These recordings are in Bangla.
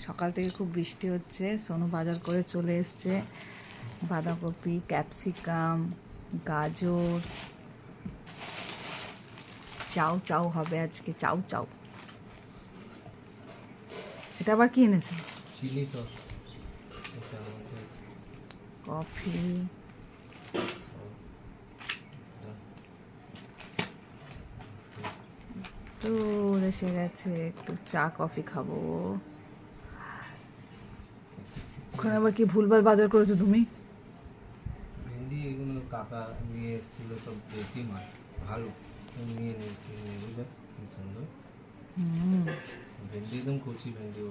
সকাল থেকে খুব বৃষ্টি হচ্ছে। সোনু বাজার করে চলে এসছে বাঁধাকপি, ক্যাপসিকাম, গাজর। চাউ চাউ হবে আজকে, চাউ চাউ। এটা আবার কি এনেছে? Chilli sauce, coffee. তো এসে গেছে, একটু চা কফি খাবো। ওখানে আবার কি ভুলভাল বাজার করেছো তুমি? ভেন্ডি এগুলো কাকা নিয়ে এসেছিল, সব দেশি মাছ, ভালো নিয়ে নিয়েছি। বুঝলে কি সুন্দর ভেন্ডি, একদম কচি ভেন্ডি।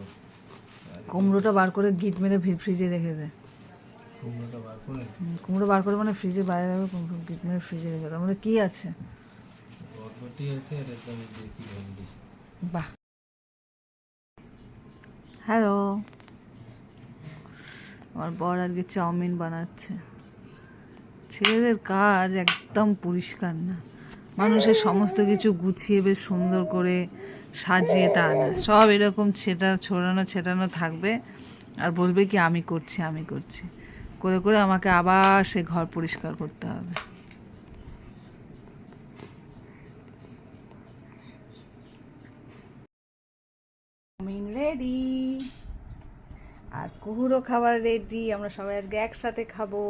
কুমড়োটা বার করে গিট মেরে ফ্রিজে রেখে দে। কুমড়োটা বার করে, কুমড়ো বার করে মানে ফ্রিজে বাইরে রাখবে, গিট মেরে ফ্রিজে রেখে দেয়। আমাদের কি আছে? বরবটি আছে আর একদম দেশি ভেন্ডি। বাহ। হ্যালো, আমার বর আজকে চাউমিন বানাচ্ছে। ছেলেদের কাজ একদম পরিষ্কার না, মানুষের সমস্ত কিছু গুছিয়ে বেশ সুন্দর করে সাজিয়ে তা না, সব এরকম ছেটানো থাকবে আর বলবে কি আমি করছি আমি করছি করে করে আমাকে আবার সে ঘর পরিষ্কার করতে হবে। চাউমিন রেডি আর কুহুরও খাবার রেডি, আমরা সবাই আজকে একসাথে খাবো।